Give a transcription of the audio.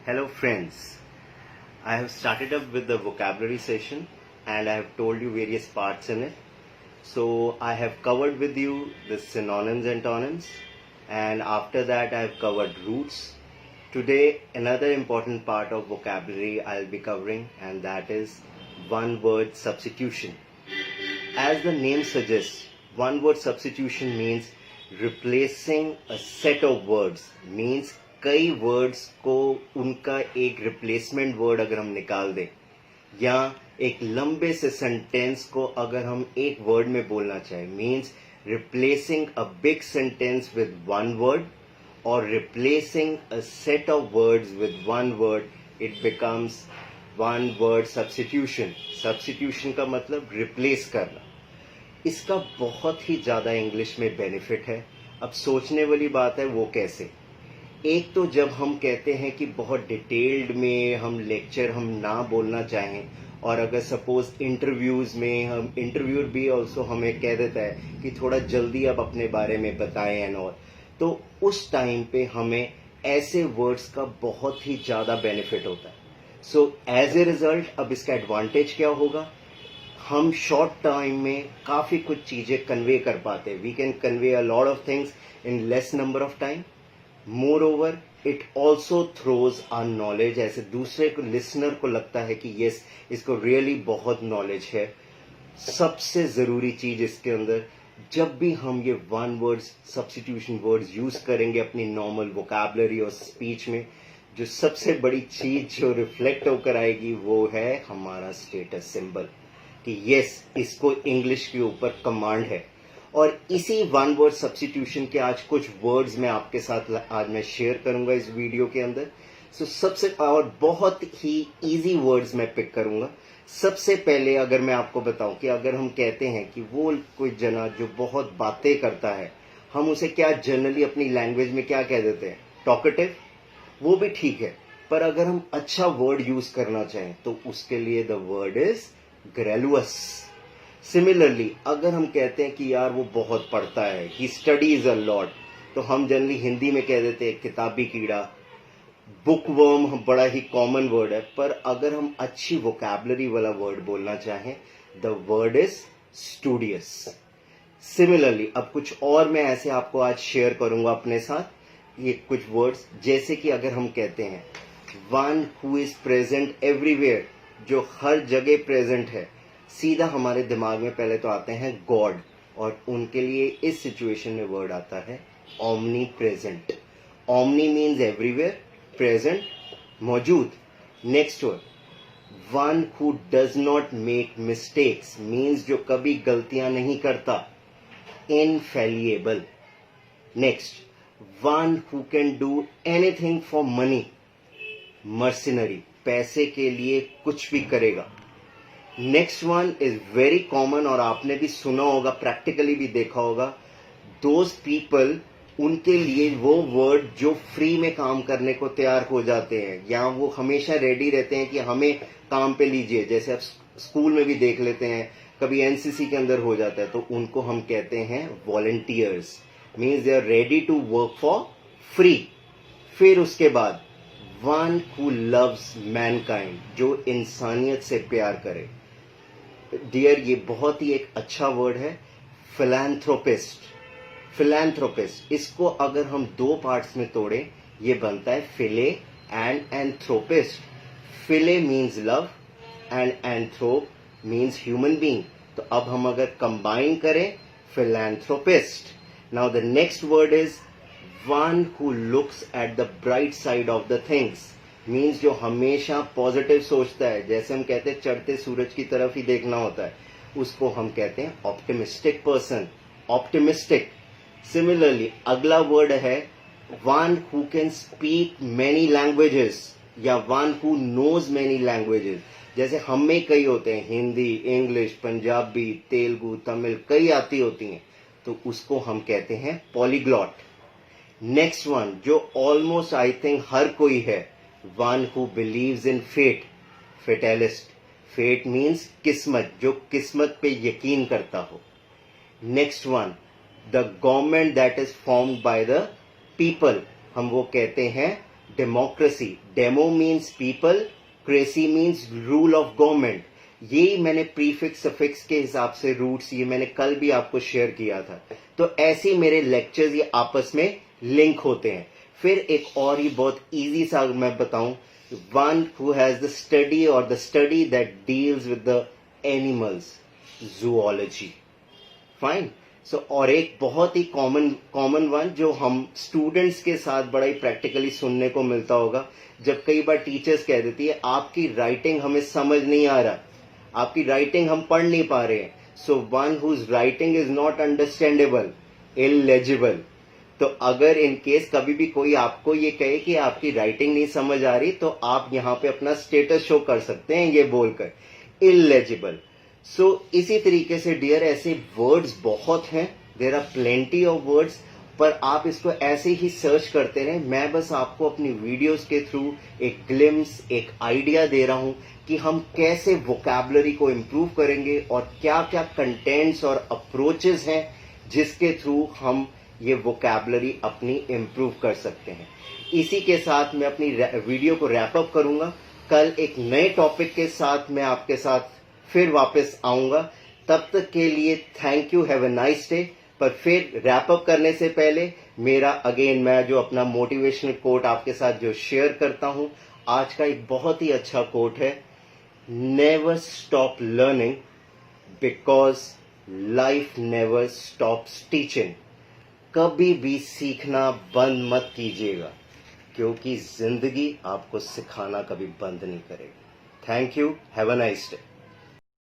Hello friends, I have started up with the vocabulary session and I have told you various parts in it. So I have covered with you the synonyms and antonyms, and after that I have covered roots. Today another important part of vocabulary I'll be covering, and that is one word substitution. As the name suggests, one word substitution means replacing a set of words, means कई words को उनका एक replacement word अगर हम निकाल दें, या एक लंबे से सेंटेंस को अगर हम एक वर्ड में बोलना चाहें, means replacing a big sentence with one word और replacing a set of words with one word, it becomes one word substitution. Substitution का मतलब रिप्लेस करना. इसका बहुत ही ज़्यादा इंग्लिश में बेनिफिट है. अब सोचने वाली बात है वो कैसे. एक तो जब हम कहते हैं कि बहुत डिटेल्ड में हम लेक्चर हम ना बोलना चाहें, और अगर सपोज इंटरव्यूज में हम इंटरव्यूअर भी ऑल्सो हमें कह देता है कि थोड़ा जल्दी आप अपने बारे में बताएं एंड ऑल, तो उस टाइम पे हमें ऐसे वर्ड्स का बहुत ही ज़्यादा बेनिफिट होता है. सो एज ए रिजल्ट अब इसका एडवांटेज क्या होगा, हम शॉर्ट टाइम में काफ़ी कुछ चीज़ें कन्वे कर पाते हैं. We can convey a lot of things in less number of time. Moreover, it also throws our knowledge. ऐसे दूसरे को लिसनर को लगता है कि यस इसको रियली बहुत नॉलेज है. सबसे ज़रूरी चीज़ इसके अंदर, जब भी हम ये one word substitution words use करेंगे अपनी नॉर्मल वोकैबुलरी और स्पीच में, जो सबसे बड़ी चीज़ जो रिफ्लेक्ट होकर आएगी वो है हमारा स्टेटस सिंबल, कि यस इसको इंग्लिश के ऊपर कमांड है. और इसी वन वर्ड सब्स्टिट्यूशन के आज कुछ वर्ड्स मैं आपके साथ आज मैं शेयर करूंगा इस वीडियो के अंदर. सो सबसे और बहुत ही इजी वर्ड्स मैं पिक करूंगा. सबसे पहले अगर मैं आपको बताऊं कि अगर हम कहते हैं कि वो कोई जना जो बहुत बातें करता है, हम उसे क्या जनरली अपनी लैंग्वेज में क्या कह देते हैं, टॉकेटिव. वो भी ठीक है, पर अगर हम अच्छा वर्ड यूज करना चाहें तो उसके लिए द वर्ड इज ग्रेलुअस. सिमिलरली अगर हम कहते हैं कि यार वो बहुत पढ़ता है, ही स्टडीज अ लॉट, तो हम जनरली हिंदी में कह देते हैं किताबी कीड़ा. बुकवर्म बड़ा ही कॉमन वर्ड है, पर अगर हम अच्छी वोकैबुलरी वाला वर्ड बोलना चाहें, the word is studious. Similarly अब कुछ और मैं ऐसे आपको आज शेयर करूंगा अपने साथ, ये कुछ वर्ड्स, जैसे कि अगर हम कहते हैं one who is present everywhere, जो हर जगह प्रेजेंट है, सीधा हमारे दिमाग में पहले तो आते हैं गॉड, और उनके लिए इस सिचुएशन में वर्ड आता है omnipresent. Omni means everywhere, present मौजूद. Next word one who does not make mistakes, means जो कभी गलतियां नहीं करता, infallible. Next one who can do anything for money, mercenary, पैसे के लिए कुछ भी करेगा. Next one is very common और आपने भी सुना होगा, प्रैक्टिकली भी देखा होगा, दोज पीपल, उनके लिए वो वर्ड जो फ्री में काम करने को तैयार हो जाते हैं, या वो हमेशा रेडी रहते हैं कि हमें काम पे लीजिए. जैसे आप स्कूल में भी देख लेते हैं, कभी एनसीसी के अंदर हो जाता है, तो उनको हम कहते हैं volunteers, means they are ready to work for free. फिर उसके बाद वन हु लव्स मैनकाइंड, जो इंसानियत से प्यार करे. डियर ये बहुत ही एक अच्छा वर्ड है, फिलैंथ्रोपिस्ट. फिलैंथ्रोपिस्ट, इसको अगर हम दो पार्ट्स में तोड़ें, ये बनता है phile and anthropist. Phile means love and anthrop means human being. तो अब हम अगर कंबाइन करें, philanthropist. Now the next word is one who looks at the bright side of the things, means जो हमेशा पॉजिटिव सोचता है. जैसे हम कहते हैं चढ़ते सूरज की तरफ ही देखना होता है, उसको हम कहते हैं ऑप्टिमिस्टिक पर्सन, ऑप्टिमिस्टिक. सिमिलरली अगला वर्ड है one who can speak many languages, या one who knows many languages. जैसे हम में कई होते हैं, हिंदी, इंग्लिश, पंजाबी, तेलुगु, तमिल, कई आती होती हैं, तो उसको हम कहते हैं पॉलीग्लॉट. नेक्स्ट वन जो ऑलमोस्ट आई थिंक हर कोई है, one who believes in fate, fatalist. Fate means किस्मत, जो किस्मत पे यकीन करता हो. Next one the government that is formed by the people, हम वो कहते हैं democracy, demo means people, cracy means rule of government. ये मैंने प्रीफिक्स सफिक्स के हिसाब से रूट्स ये मैंने कल भी आपको शेयर किया था। तो ऐसे मेरे लेक्चर्स ये आपस में लिंक होते हैं। फिर एक और ही बहुत इजी सा मैं बताऊं, one who has the study और the study that deals with the animals, zoology. Fine. So और एक बहुत ही कॉमन वन जो हम स्टूडेंट्स के साथ बड़ा ही प्रैक्टिकली सुनने को मिलता होगा, जब कई बार टीचर्स कह देती है आपकी राइटिंग हमें समझ नहीं आ रहा, आपकी राइटिंग हम पढ़ नहीं पा रहे हैं। So one whose writing is not understandable, illegible. तो अगर इन केस कभी भी कोई आपको ये कहे कि आपकी राइटिंग नहीं समझ आ रही, तो आप यहाँ पे अपना स्टेटस शो कर सकते हैं ये बोलकर, इलेजिबल। सो इसी तरीके से डियर ऐसे वर्ड्स बहुत हैं, there are plenty of words, पर आप इसको ऐसे ही सर्च करते रहें। मैं बस आपको अपनी वीडियोस के थ्रू एक ग्लिम्स, एक आइडिया दे रहा हूं कि हम कैसे वोकैबुलरी को इम्प्रूव करेंगे और क्या क्या कंटेंट्स और अप्रोचेस हैं जिसके थ्रू हम ये वोकैबुलरी अपनी इम्प्रूव कर सकते हैं। इसी के साथ मैं अपनी वीडियो को रैप अप करूंगा। कल एक नए टॉपिक के साथ मैं आपके साथ फिर वापस आऊंगा। तब तक के लिए thank you, have a nice day. पर फिर रैप अप करने से पहले मेरा अगेन मैं जो अपना मोटिवेशनल कोट आपके साथ जो शेयर करता हूं, आज का एक बहुत ही अच्छा कोट है, never stop learning because life never stops teaching. कभी भी सीखना बंद मत कीजिएगा, क्योंकि जिंदगी आपको सिखाना कभी बंद नहीं करेगी। Thank you, have a nice day.